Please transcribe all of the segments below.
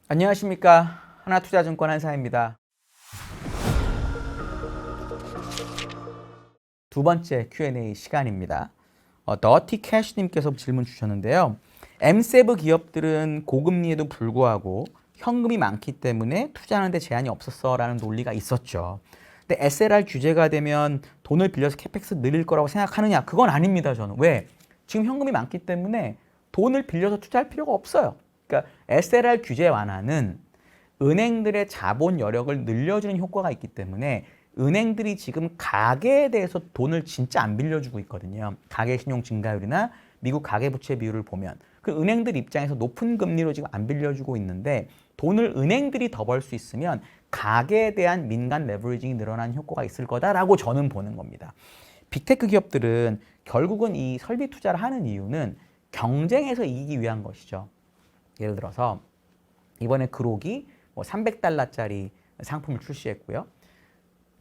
안녕하십니까. 하나투자증권 한사입니다. 두 번째 Q&A 시간입니다. 더티 캐시님께서 질문 주셨는데요. M7 기업들은 고금리에도 불구하고 현금이 많기 때문에 투자하는 데 제한이 없었어라는 논리가 있었죠. 근데 SLR 규제가 되면 돈을 빌려서 캐펙스 늘릴 거라고 생각하느냐? 그건 아닙니다, 저는. 왜? 지금 현금이 많기 때문에 돈을 빌려서 투자할 필요가 없어요. 그러니까 SLR 규제 완화는 은행들의 자본 여력을 늘려주는 효과가 있기 때문에 은행들이 지금 가계에 대해서 돈을 진짜 안 빌려주고 있거든요. 가계 신용 증가율이나 미국 가계부채 비율을 보면 그 은행들 입장에서 높은 금리로 지금 안 빌려주고 있는데 돈을 은행들이 더 벌 수 있으면 가계에 대한 민간 레버리징이 늘어나는 효과가 있을 거다라고 저는 보는 겁니다. 빅테크 기업들은 결국은 이 설비 투자를 하는 이유는 경쟁에서 이기기 위한 것이죠. 예를 들어서 이번에 그록이 뭐 300달러짜리 상품을 출시했고요.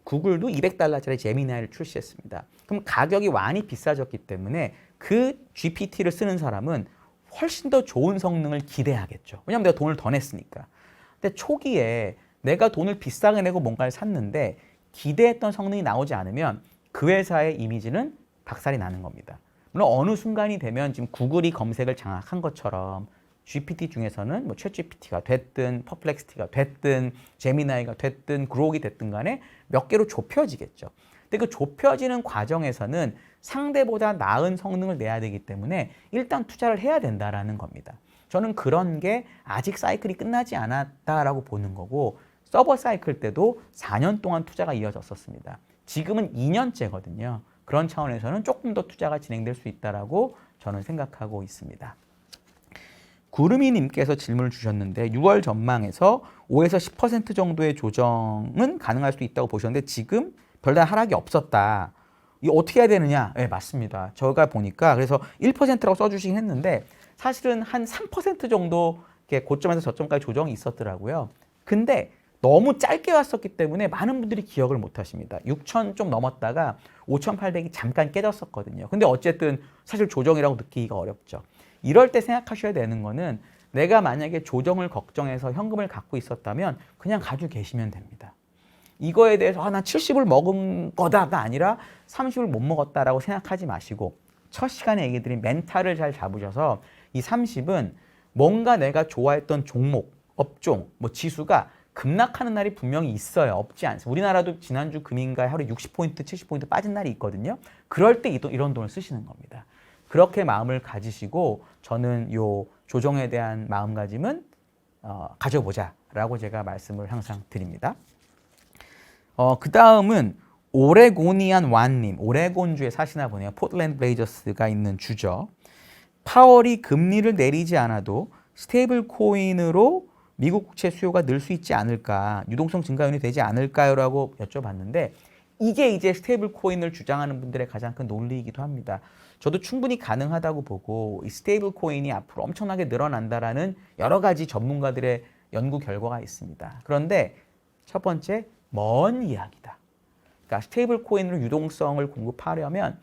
구글도 200달러짜리 제미나이를 출시했습니다. 그럼 가격이 많이 비싸졌기 때문에 그 GPT를 쓰는 사람은 훨씬 더 좋은 성능을 기대하겠죠. 왜냐하면 내가 돈을 더 냈으니까. 근데 초기에 내가 돈을 비싸게 내고 뭔가를 샀는데 기대했던 성능이 나오지 않으면 그 회사의 이미지는 박살이 나는 겁니다. 물론 어느 순간이 되면 지금 구글이 검색을 장악한 것처럼 GPT 중에서는 뭐 챗GPT가 됐든 퍼플렉시티가 됐든 제미나이가 됐든 그록이 됐든 간에 몇 개로 좁혀지겠죠. 근데 그 좁혀지는 과정에서는 상대보다 나은 성능을 내야 되기 때문에 일단 투자를 해야 된다라는 겁니다. 저는 그런 게 아직 사이클이 끝나지 않았다라고 보는 거고 서버 사이클 때도 4년 동안 투자가 이어졌었습니다. 지금은 2년째거든요. 그런 차원에서는 조금 더 투자가 진행될 수 있다라고 저는 생각하고 있습니다. 구름이님께서 질문을 주셨는데 6월 전망에서 5에서 10% 정도의 조정은 가능할 수 있다고 보셨는데 지금 별다른 하락이 없었다. 이거 어떻게 해야 되느냐? 네, 맞습니다. 제가 보니까 그래서 1%라고 써주시긴 했는데 사실은 한 3% 정도 이렇게 고점에서 저점까지 조정이 있었더라고요. 근데 너무 짧게 왔었기 때문에 많은 분들이 기억을 못 하십니다. 6천 좀 넘었다가 5,800이 잠깐 깨졌었거든요. 근데 어쨌든 사실 조정이라고 느끼기가 어렵죠. 이럴 때 생각하셔야 되는 거는 내가 만약에 조정을 걱정해서 현금을 갖고 있었다면 그냥 가지고 계시면 됩니다. 이거에 대해서 난 70을 먹은 거다가 아니라 30을 못 먹었다라고 생각하지 마시고 첫 시간에 얘기 드린 멘탈을 잘 잡으셔서 이 30은 뭔가 내가 좋아했던 종목, 업종, 뭐 지수가 급락하는 날이 분명히 있어요. 없지 않습니다. 우리나라도 지난주 금인가에 하루에 60포인트, 70포인트 빠진 날이 있거든요. 그럴 때 이런 돈을 쓰시는 겁니다. 그렇게 마음을 가지시고 저는 요 조정에 대한 마음가짐은 가져보자라고 제가 말씀을 항상 드립니다. 그 다음은 오레고니안 완님, 오레곤주에 사시나 보네요. 포틀랜드 블레이저스가 있는 주죠. 파월이 금리를 내리지 않아도 스테이블 코인으로 미국 국채 수요가 늘 수 있지 않을까, 유동성 증가 요인이 되지 않을까요? 라고 여쭤봤는데 이게 이제 스테이블 코인을 주장하는 분들의 가장 큰 논리이기도 합니다. 저도 충분히 가능하다고 보고 이 스테이블 코인이 앞으로 엄청나게 늘어난다라는 여러 가지 전문가들의 연구 결과가 있습니다. 그런데 첫 번째, 먼 이야기다. 그러니까 스테이블 코인으로 유동성을 공급하려면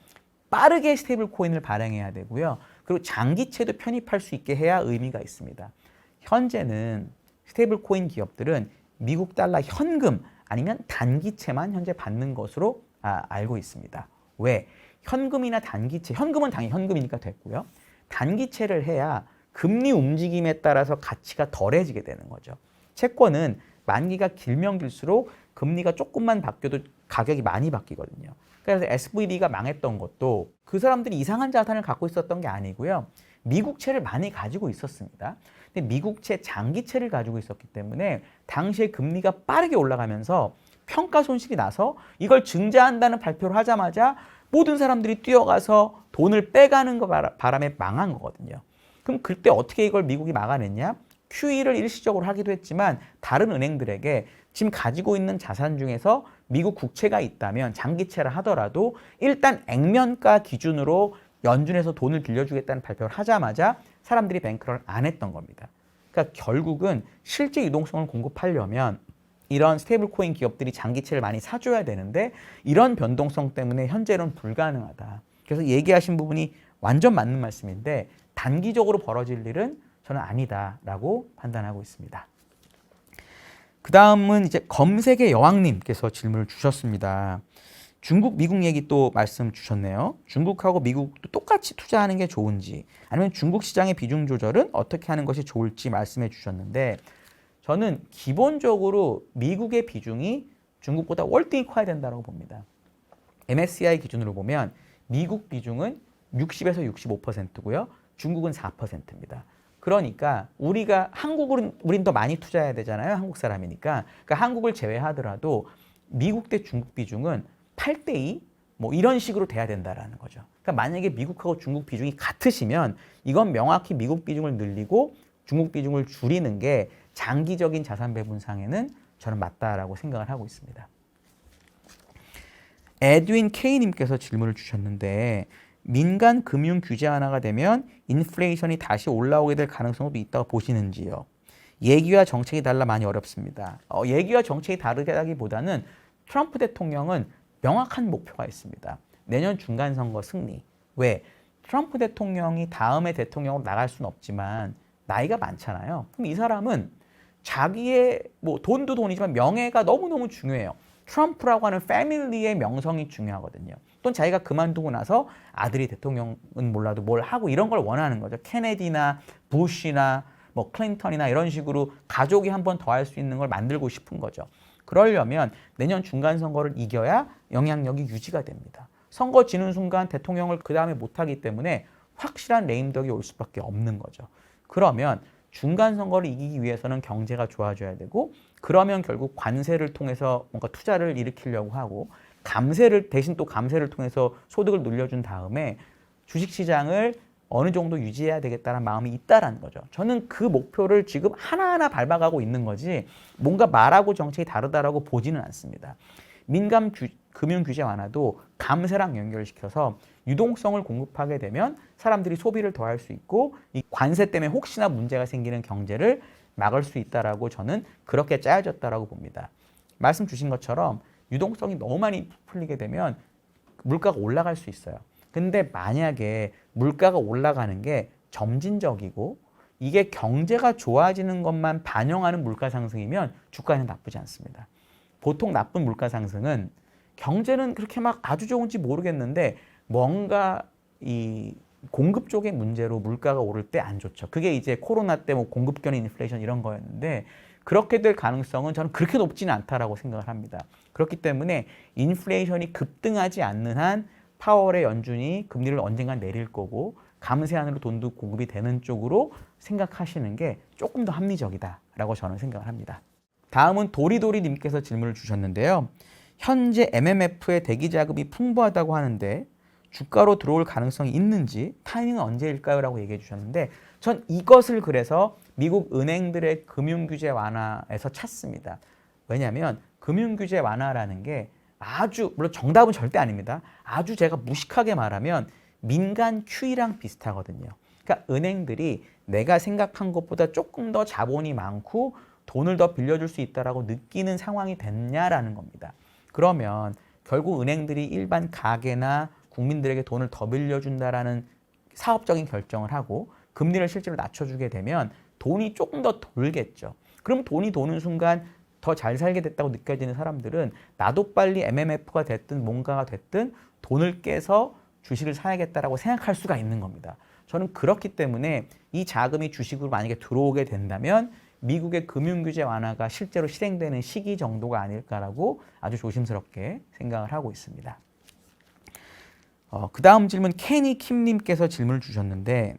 빠르게 스테이블 코인을 발행해야 되고요. 그리고 장기채도 편입할 수 있게 해야 의미가 있습니다. 현재는 스테이블 코인 기업들은 미국 달러 현금 아니면 단기채만 현재 받는 것으로 알고 있습니다. 왜? 현금이나 단기채, 현금은 당연히 현금이니까 됐고요. 단기채를 해야 금리 움직임에 따라서 가치가 덜해지게 되는 거죠. 채권은 만기가 길면 길수록 금리가 조금만 바뀌어도 가격이 많이 바뀌거든요. 그래서 SVB가 망했던 것도 그 사람들이 이상한 자산을 갖고 있었던 게 아니고요. 미국채를 많이 가지고 있었습니다. 근데 미국채 장기채를 가지고 있었기 때문에 당시에 금리가 빠르게 올라가면서 평가 손실이 나서 이걸 증자한다는 발표를 하자마자 모든 사람들이 뛰어가서 돈을 빼가는 거 바람에 망한 거거든요. 그럼 그때 어떻게 이걸 미국이 막아냈냐? QE를 일시적으로 하기도 했지만 다른 은행들에게 지금 가지고 있는 자산 중에서 미국 국채가 있다면 장기채를 하더라도 일단 액면가 기준으로 연준에서 돈을 빌려주겠다는 발표를 하자마자 사람들이 뱅크를 안 했던 겁니다. 그러니까 결국은 실제 유동성을 공급하려면 이런 스테이블 코인 기업들이 장기채를 많이 사줘야 되는데 이런 변동성 때문에 현재는 불가능하다. 그래서 얘기하신 부분이 완전 맞는 말씀인데 단기적으로 벌어질 일은 저는 아니다라고 판단하고 있습니다. 그 다음은 이제 검색의 여왕님께서 질문을 주셨습니다. 중국, 미국 얘기 또 말씀 주셨네요. 중국하고 미국도 똑같이 투자하는 게 좋은지, 아니면 중국 시장의 비중 조절은 어떻게 하는 것이 좋을지 말씀해 주셨는데, 저는 기본적으로 미국의 비중이 중국보다 월등히 커야 된다고 봅니다. MSCI 기준으로 보면 미국 비중은 60에서 65%고요. 중국은 4%입니다. 그러니까 우리가 우린 더 많이 투자해야 되잖아요. 한국 사람이니까. 그러니까 한국을 제외하더라도 미국 대 중국 비중은 8대2 뭐 이런 식으로 돼야 된다라는 거죠. 그러니까 만약에 미국하고 중국 비중이 같으시면 이건 명확히 미국 비중을 늘리고 중국 비중을 줄이는 게 장기적인 자산 배분상에는 저는 맞다라고 생각을 하고 있습니다. 에드윈 K님께서 질문을 주셨는데, 민간 금융 규제 완화가 되면 인플레이션이 다시 올라오게 될 가능성도 있다고 보시는지요? 얘기와 정책이 달라 많이 어렵습니다. 얘기와 정책이 다르다기보다는 트럼프 대통령은 명확한 목표가 있습니다. 내년 중간선거 승리. 왜? 트럼프 대통령이 다음에 대통령으로 나갈 수는 없지만 나이가 많잖아요. 그럼 이 사람은 자기의 뭐 돈도 돈이지만 명예가 너무너무 중요해요. 트럼프라고 하는 패밀리의 명성이 중요하거든요. 또는 자기가 그만두고 나서 아들이 대통령은 몰라도 뭘 하고 이런 걸 원하는 거죠. 케네디나 부시나 뭐 클린턴이나 이런 식으로 가족이 한 번 더 할 수 있는 걸 만들고 싶은 거죠. 그러려면 내년 중간선거를 이겨야 영향력이 유지가 됩니다. 선거 지는 순간 대통령을 그 다음에 못하기 때문에 확실한 레임덕이 올 수밖에 없는 거죠. 그러면 중간선거를 이기기 위해서는 경제가 좋아져야 되고, 그러면 결국 관세를 통해서 뭔가 투자를 일으키려고 하고, 대신 또 감세를 통해서 소득을 늘려준 다음에 주식시장을 어느 정도 유지해야 되겠다는 마음이 있다라는 거죠. 저는 그 목표를 지금 하나하나 밟아가고 있는 거지 뭔가 말하고 정책이 다르다라고 보지는 않습니다. 민간 금융 규제 완화도 감세랑 연결시켜서 유동성을 공급하게 되면 사람들이 소비를 더 할 수 있고, 이 관세 때문에 혹시나 문제가 생기는 경제를 막을 수 있다라고 저는 그렇게 짜여졌다라고 봅니다. 말씀 주신 것처럼 유동성이 너무 많이 풀리게 되면 물가가 올라갈 수 있어요. 근데 만약에 물가가 올라가는 게 점진적이고 이게 경제가 좋아지는 것만 반영하는 물가 상승이면 주가는 나쁘지 않습니다. 보통 나쁜 물가 상승은 경제는 그렇게 막 아주 좋은지 모르겠는데 뭔가 이 공급 쪽의 문제로 물가가 오를 때 안 좋죠. 그게 이제 코로나 때 뭐 공급 견인 인플레이션 이런 거였는데, 그렇게 될 가능성은 저는 그렇게 높지는 않다라고 생각을 합니다. 그렇기 때문에 인플레이션이 급등하지 않는 한 파월의 연준이 금리를 언젠간 내릴 거고, 감세안으로 돈도 공급이 되는 쪽으로 생각하시는 게 조금 더 합리적이다라고 저는 생각을 합니다. 다음은 도리도리님께서 질문을 주셨는데요. 현재 MMF의 대기 자금이 풍부하다고 하는데 주가로 들어올 가능성이 있는지, 타이밍은 언제일까요? 라고 얘기해 주셨는데, 전 이것을 그래서 미국 은행들의 금융규제 완화에서 찾습니다. 왜냐하면 금융규제 완화라는 게 아주, 물론 정답은 절대 아닙니다. 아주 제가 무식하게 말하면 민간 QE랑 비슷하거든요. 그러니까 은행들이 내가 생각한 것보다 조금 더 자본이 많고 돈을 더 빌려줄 수 있다라고 느끼는 상황이 됐냐라는 겁니다. 그러면 결국 은행들이 일반 가게나 국민들에게 돈을 더 빌려준다라는 사업적인 결정을 하고 금리를 실제로 낮춰주게 되면 돈이 조금 더 돌겠죠. 그럼 돈이 도는 순간 더 잘 살게 됐다고 느껴지는 사람들은 나도 빨리 MMF가 됐든 뭔가가 됐든 돈을 깨서 주식을 사야겠다라고 생각할 수가 있는 겁니다. 저는 그렇기 때문에 이 자금이 주식으로 만약에 들어오게 된다면 미국의 금융규제 완화가 실제로 실행되는 시기 정도가 아닐까라고 아주 조심스럽게 생각을 하고 있습니다. 그 다음 질문 케니 킴님께서 질문을 주셨는데,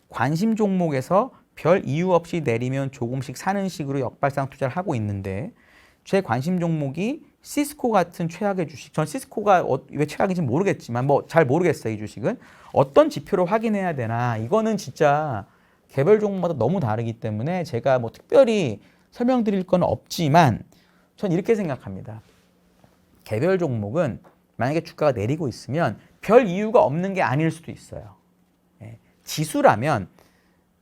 관심 종목에서 별 이유 없이 내리면 조금씩 사는 식으로 역발상 투자를 하고 있는데 제 관심 종목이 시스코 같은 최악의 주식. 전 시스코가 왜 최악인지 모르겠지만 뭐 잘 모르겠어요. 이 주식은 어떤 지표로 확인해야 되나, 이거는 진짜 개별 종목마다 너무 다르기 때문에 제가 뭐 특별히 설명드릴 건 없지만 전 이렇게 생각합니다. 개별 종목은 만약에 주가가 내리고 있으면 별 이유가 없는 게 아닐 수도 있어요. 지수라면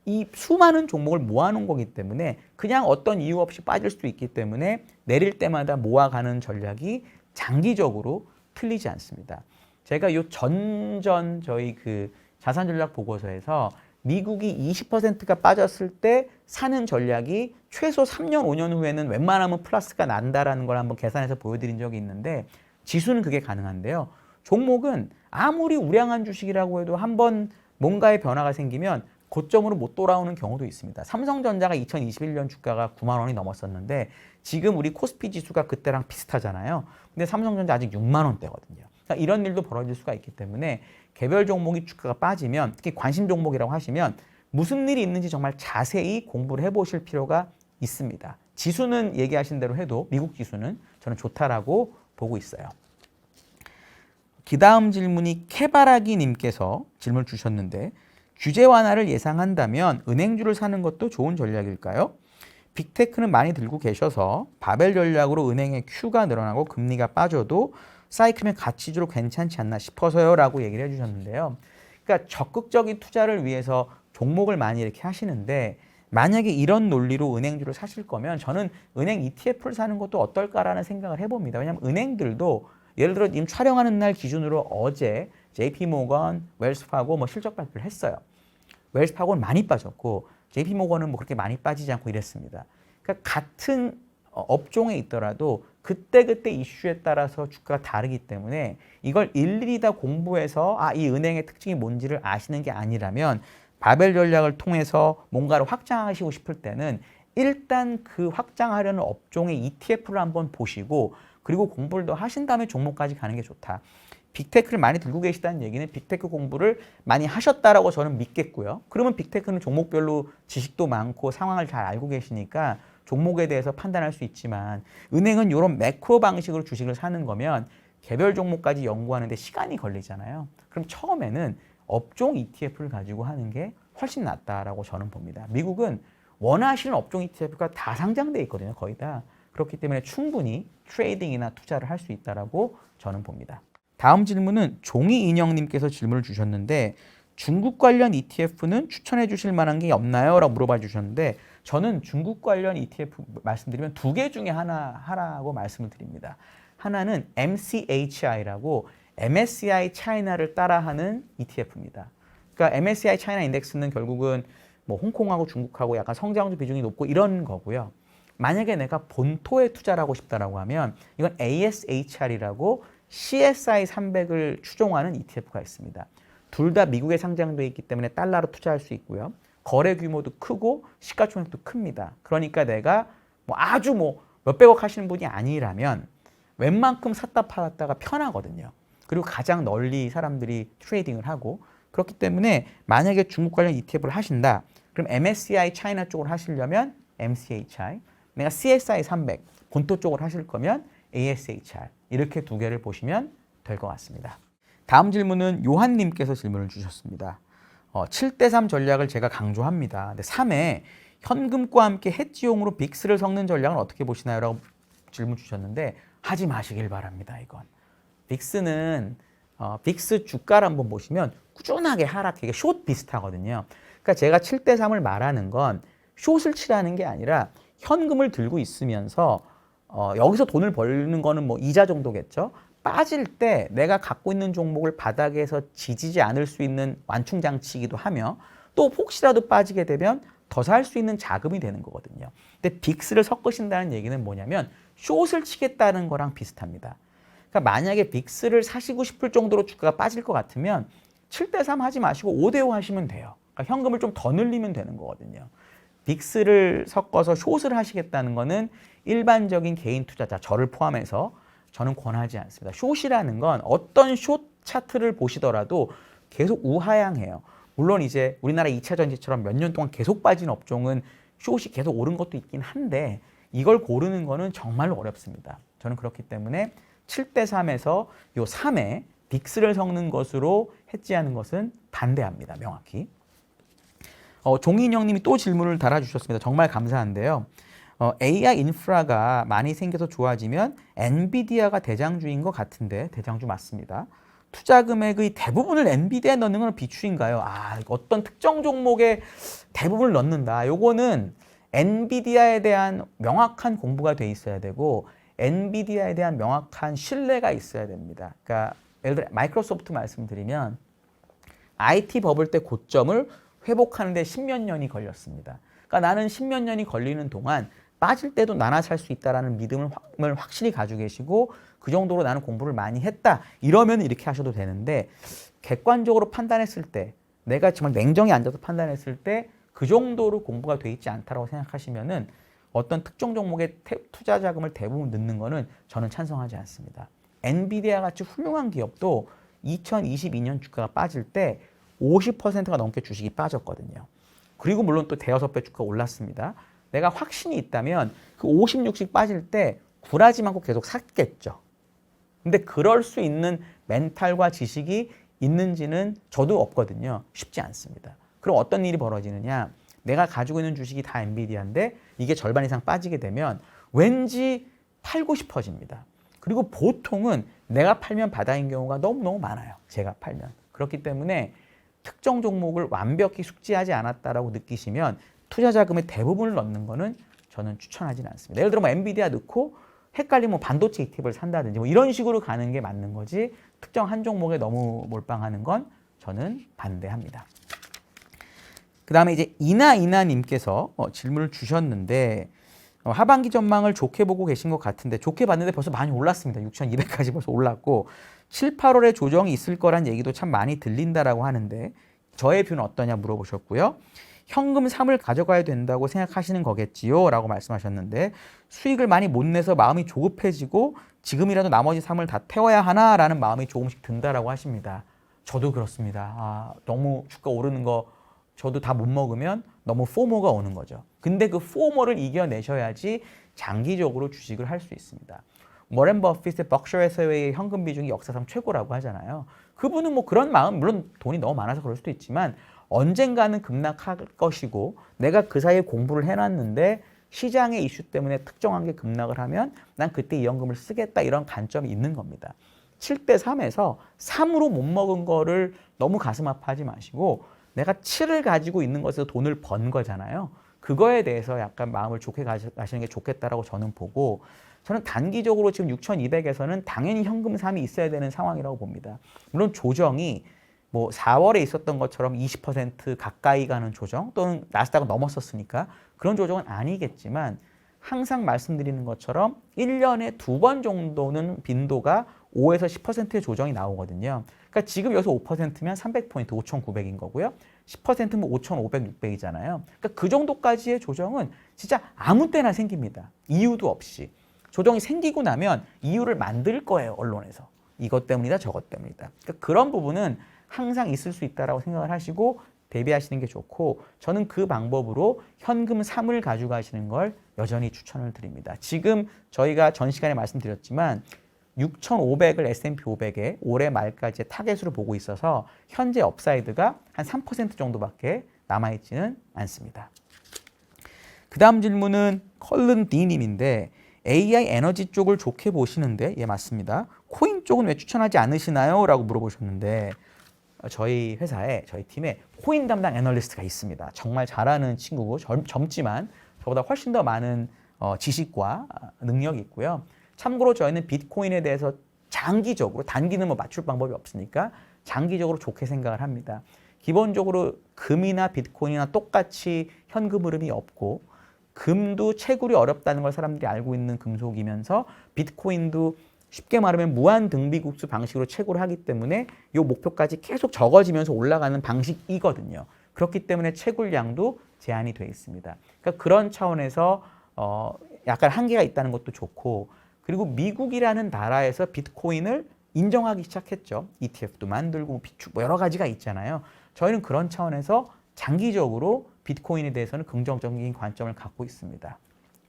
이 수많은 종목을 모아놓은 거기 때문에 그냥 어떤 이유 없이 빠질 수도 있기 때문에 내릴 때마다 모아가는 전략이 장기적으로 틀리지 않습니다. 제가 요 저희 그 자산전략 보고서에서 미국이 20%가 빠졌을 때 사는 전략이 최소 3년, 5년 후에는 웬만하면 플러스가 난다라는 걸 한번 계산해서 보여드린 적이 있는데 지수는 그게 가능한데요. 종목은 아무리 우량한 주식이라고 해도 한번 뭔가의 변화가 생기면 고점으로 못 돌아오는 경우도 있습니다. 삼성전자가 2021년 주가가 9만 원이 넘었었는데 지금 우리 코스피 지수가 그때랑 비슷하잖아요. 근데 삼성전자 아직 6만 원대거든요. 그러니까 이런 일도 벌어질 수가 있기 때문에 개별 종목이 주가가 빠지면 특히 관심 종목이라고 하시면 무슨 일이 있는지 정말 자세히 공부를 해보실 필요가 있습니다. 지수는 얘기하신 대로 해도 미국 지수는 저는 좋다라고 보고 있어요. 그다음 질문이 캐바라기 님께서 질문을 주셨는데 규제 완화를 예상한다면 은행주를 사는 것도 좋은 전략일까요? 빅테크는 많이 들고 계셔서 바벨 전략으로 은행의 Q가 늘어나고 금리가 빠져도 사이클면 가치주로 괜찮지 않나 싶어서요 라고 얘기를 해주셨는데요. 그러니까 적극적인 투자를 위해서 종목을 많이 이렇게 하시는데 만약에 이런 논리로 은행주를 사실 거면 저는 은행 ETF를 사는 것도 어떨까라는 생각을 해봅니다. 왜냐하면 은행들도 예를 들어 지금 촬영하는 날 기준으로 어제 JP모건, 웰스파고 뭐 실적 발표를 했어요. 웰스파고는 많이 빠졌고 JP모건은 뭐 그렇게 많이 빠지지 않고 이랬습니다. 그러니까 같은 업종에 있더라도 그때그때 이슈에 따라서 주가가 다르기 때문에 이걸 일일이 다 공부해서 이 은행의 특징이 뭔지를 아시는 게 아니라면 바벨 전략을 통해서 뭔가를 확장하시고 싶을 때는 일단 그 확장하려는 업종의 ETF를 한번 보시고 그리고 공부를 더 하신 다음에 종목까지 가는 게 좋다. 빅테크를 많이 들고 계시다는 얘기는 빅테크 공부를 많이 하셨다라고 저는 믿겠고요. 그러면 빅테크는 종목별로 지식도 많고 상황을 잘 알고 계시니까 종목에 대해서 판단할 수 있지만 은행은 이런 매크로 방식으로 주식을 사는 거면 개별 종목까지 연구하는데 시간이 걸리잖아요. 그럼 처음에는 업종 ETF를 가지고 하는 게 훨씬 낫다라고 저는 봅니다. 미국은 원하시는 업종 ETF가 다 상장돼 있거든요. 거의 다. 그렇기 때문에 충분히 트레이딩이나 투자를 할 수 있다라고 저는 봅니다. 다음 질문은 종이인형님께서 질문을 주셨는데 중국 관련 ETF는 추천해 주실 만한 게 없나요? 라고 물어봐 주셨는데 저는 중국 관련 ETF 말씀드리면 두 개 중에 하라고 말씀을 드립니다. 하나는 MCHI라고 MSCI 차이나를 따라하는 ETF입니다. 그러니까 MSCI 차이나 인덱스는 결국은 뭐 홍콩하고 중국하고 약간 성장률 비중이 높고 이런 거고요. 만약에 내가 본토에 투자를 하고 싶다라고 하면 이건 ASHR이라고 CSI 300을 추종하는 ETF가 있습니다. 둘 다 미국에 상장되어 있기 때문에 달러로 투자할 수 있고요. 거래 규모도 크고 시가총액도 큽니다. 그러니까 내가 아주 몇백억 하시는 분이 아니라면 웬만큼 샀다 팔았다가 편하거든요. 그리고 가장 널리 사람들이 트레이딩을 하고 그렇기 때문에 만약에 중국 관련 ETF를 하신다. 그럼 MSCI 차이나 쪽으로 하시려면 MCHI, 내가 CSI 300 본토 쪽으로 하실 거면 ASHR 이렇게 두 개를 보시면 될 것 같습니다. 다음 질문은 요한님께서 질문을 주셨습니다. 7대3 전략을 제가 강조합니다. 근데 3에 현금과 함께 해지용으로 빅스를 섞는 전략은 어떻게 보시나요? 라고 질문 주셨는데 하지 마시길 바랍니다. 이건. 빅스는 빅스 주가를 한번 보시면 꾸준하게 하락해. 이게 숏 비슷하거든요. 그러니까 제가 7대3을 말하는 건 숏을 치라는 게 아니라 현금을 들고 있으면서 여기서 돈을 벌는 거는 뭐 이자 정도겠죠. 빠질 때 내가 갖고 있는 종목을 바닥에서 지지지 않을 수 있는 완충 장치이기도 하며 또 혹시라도 빠지게 되면 더 살 수 있는 자금이 되는 거거든요. 근데 빅스를 섞으신다는 얘기는 뭐냐면 숏을 치겠다는 거랑 비슷합니다. 그러니까 만약에 빅스를 사시고 싶을 정도로 주가가 빠질 것 같으면 7대3 하지 마시고 5대5 하시면 돼요. 그러니까 현금을 좀 더 늘리면 되는 거거든요. 빅스를 섞어서 숏을 하시겠다는 거는 일반적인 개인 투자자, 저를 포함해서 저는 권하지 않습니다. 숏이라는 건 어떤 숏 차트를 보시더라도 계속 우하향해요. 물론 이제 우리나라 2차 전지처럼 몇 년 동안 계속 빠진 업종은 숏이 계속 오른 것도 있긴 한데 이걸 고르는 거는 정말로 어렵습니다. 저는 그렇기 때문에 7대3에서 요 3에 빅스를 섞는 것으로 해지하는 것은 반대합니다. 명확히. 종인형님이 또 질문을 달아주셨습니다. 정말 감사한데요. AI 인프라가 많이 생겨서 좋아지면 엔비디아가 대장주인 것 같은데 대장주 맞습니다. 투자 금액의 대부분을 엔비디아에 넣는 건 비추인가요? 어떤 특정 종목에 대부분을 넣는다. 요거는 엔비디아에 대한 명확한 공부가 돼 있어야 되고 엔비디아에 대한 명확한 신뢰가 있어야 됩니다. 그러니까 예를 들어 마이크로소프트 말씀드리면 IT 버블 때 고점을 회복하는 데 10몇 년이 걸렸습니다. 그러니까 나는 10몇 년이 걸리는 동안 빠질 때도 나나 살 수 있다라는 믿음을 확실히 가지고 계시고 그 정도로 나는 공부를 많이 했다. 이러면 이렇게 하셔도 되는데 객관적으로 판단했을 때 내가 정말 냉정히 앉아서 판단했을 때 그 정도로 공부가 돼 있지 않다라고 생각하시면은 어떤 특정 종목에 투자 자금을 대부분 넣는 거는 저는 찬성하지 않습니다. 엔비디아 같이 훌륭한 기업도 2022년 주가가 빠질 때 50%가 넘게 주식이 빠졌거든요. 그리고 물론 또 대여섯 배 주가가 올랐습니다. 내가 확신이 있다면 그 50, 60 빠질 때 굴하지 않고 계속 샀겠죠. 근데 그럴 수 있는 멘탈과 지식이 있는지는 저도 없거든요. 쉽지 않습니다. 그럼 어떤 일이 벌어지느냐? 내가 가지고 있는 주식이 다 엔비디아인데 이게 절반 이상 빠지게 되면 왠지 팔고 싶어집니다. 그리고 보통은 내가 팔면 바다인 경우가 너무너무 많아요. 제가 팔면. 그렇기 때문에 특정 종목을 완벽히 숙지하지 않았다라고 느끼시면 투자 자금의 대부분을 넣는 거는 저는 추천하지는 않습니다. 예를 들어 뭐 엔비디아 넣고 헷갈리면 반도체 ETF를 산다든지 뭐 이런 식으로 가는 게 맞는 거지 특정 한 종목에 너무 몰빵하는 건 저는 반대합니다. 그 다음에 이제 이나님께서 질문을 주셨는데 하반기 전망을 좋게 보고 계신 것 같은데 좋게 봤는데 벌써 많이 올랐습니다. 6,200까지 벌써 올랐고 7, 8월에 조정이 있을 거란 얘기도 참 많이 들린다라고 하는데 저의 뷰는 어떠냐 물어보셨고요. 현금 3을 가져가야 된다고 생각하시는 거겠지요? 라고 말씀하셨는데 수익을 많이 못 내서 마음이 조급해지고 지금이라도 나머지 3을 다 태워야 하나라는 마음이 조금씩 든다라고 하십니다. 저도 그렇습니다. 너무 주가 오르는 거 저도 다 못 먹으면 너무 포모가 오는 거죠. 근데 그 포모를 이겨내셔야지 장기적으로 주식을 할 수 있습니다. 워렌 버핏의 벅셔 해서웨이의 현금 비중이 역사상 최고라고 하잖아요. 그분은 뭐 그런 마음, 물론 돈이 너무 많아서 그럴 수도 있지만 언젠가는 급락할 것이고 내가 그 사이에 공부를 해놨는데 시장의 이슈 때문에 특정한 게 급락을 하면 난 그때 이 현금을 쓰겠다 이런 관점이 있는 겁니다. 7대 3에서 3으로 못 먹은 거를 너무 가슴 아파하지 마시고 내가 7을 가지고 있는 것에서 돈을 번 거잖아요. 그거에 대해서 약간 마음을 좋게 가시는 게 좋겠다라고 저는 보고 저는 단기적으로 지금 6,200에서는 당연히 현금 3이 있어야 되는 상황이라고 봅니다. 물론 조정이 뭐 4월에 있었던 것처럼 20% 가까이 가는 조정 또는 나스닥은 넘었었으니까 그런 조정은 아니겠지만 항상 말씀드리는 것처럼 1년에 2번 정도는 빈도가 5에서 10%의 조정이 나오거든요. 그러니까 지금 여기서 5%면 300포인트, 5,900인 거고요. 10%면 5,500, 600이잖아요. 그러니까 그 정도까지의 조정은 진짜 아무 때나 생깁니다. 이유도 없이. 조정이 생기고 나면 이유를 만들 거예요, 언론에서. 이것 때문이다, 저것 때문이다. 그러니까 그런 부분은 항상 있을 수 있다고 생각을 하시고 대비하시는 게 좋고 저는 그 방법으로 현금 3을 가져가시는 걸 여전히 추천을 드립니다. 지금 저희가 전 시간에 말씀드렸지만 6,500을 S&P 500에 올해 말까지의 타겟으로 보고 있어서 현재 업사이드가 한 3% 정도밖에 남아있지는 않습니다. 그 다음 질문은 컬른 D님인데 AI 에너지 쪽을 좋게 보시는데 예 맞습니다. 코인 쪽은 왜 추천하지 않으시나요? 라고 물어보셨는데 저희 회사에 저희 팀에 코인 담당 애널리스트가 있습니다. 정말 잘하는 친구고 젊지만 저보다 훨씬 더 많은 지식과 능력이 있고요. 참고로 저희는 비트코인에 대해서 장기적으로 단기는 뭐 맞출 방법이 없으니까 장기적으로 좋게 생각을 합니다. 기본적으로 금이나 비트코인이나 똑같이 현금 흐름이 없고 금도 채굴이 어렵다는 걸 사람들이 알고 있는 금속이면서 비트코인도 쉽게 말하면 무한 등비국수 방식으로 채굴을 하기 때문에 이 목표까지 계속 적어지면서 올라가는 방식이거든요. 그렇기 때문에 채굴량도 제한이 되어 있습니다. 그러니까 그런 차원에서 약간 한계가 있다는 것도 좋고 그리고 미국이라는 나라에서 비트코인을 인정하기 시작했죠. ETF도 만들고 비축 뭐 여러 가지가 있잖아요. 저희는 그런 차원에서 장기적으로 비트코인에 대해서는 긍정적인 관점을 갖고 있습니다.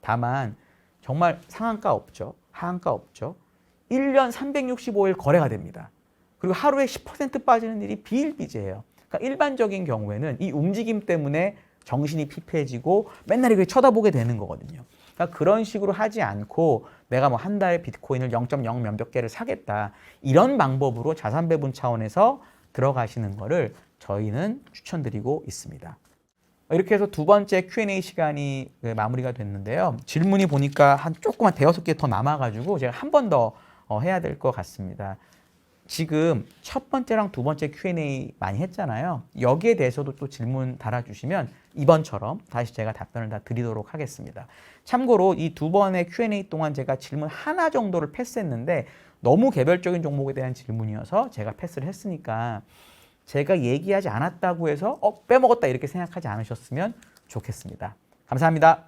다만 정말 상한가 없죠. 하한가 없죠. 1년 365일 거래가 됩니다. 그리고 하루에 10% 빠지는 일이 비일비재해요. 그러니까 일반적인 경우에는 이 움직임 때문에 정신이 피폐해지고 맨날 이걸 쳐다보게 되는 거거든요. 그러니까 그런 식으로 하지 않고 내가 뭐 한 달에 비트코인을 0.0 몇몇 개를 사겠다. 이런 방법으로 자산 배분 차원에서 들어가시는 거를 저희는 추천드리고 있습니다. 이렇게 해서 두 번째 Q&A 시간이 마무리가 됐는데요. 질문이 보니까 한 조그만 5개 더 남아가지고 제가 한 번 더 해야 될 것 같습니다. 지금 첫 번째랑 두 번째 Q&A 많이 했잖아요. 여기에 대해서도 또 질문 달아주시면 이번처럼 다시 제가 답변을 다 드리도록 하겠습니다. 참고로 이 두 번의 Q&A 동안 제가 질문 하나 정도를 패스했는데 너무 개별적인 종목에 대한 질문이어서 제가 패스를 했으니까 제가 얘기하지 않았다고 해서 빼먹었다 이렇게 생각하지 않으셨으면 좋겠습니다. 감사합니다.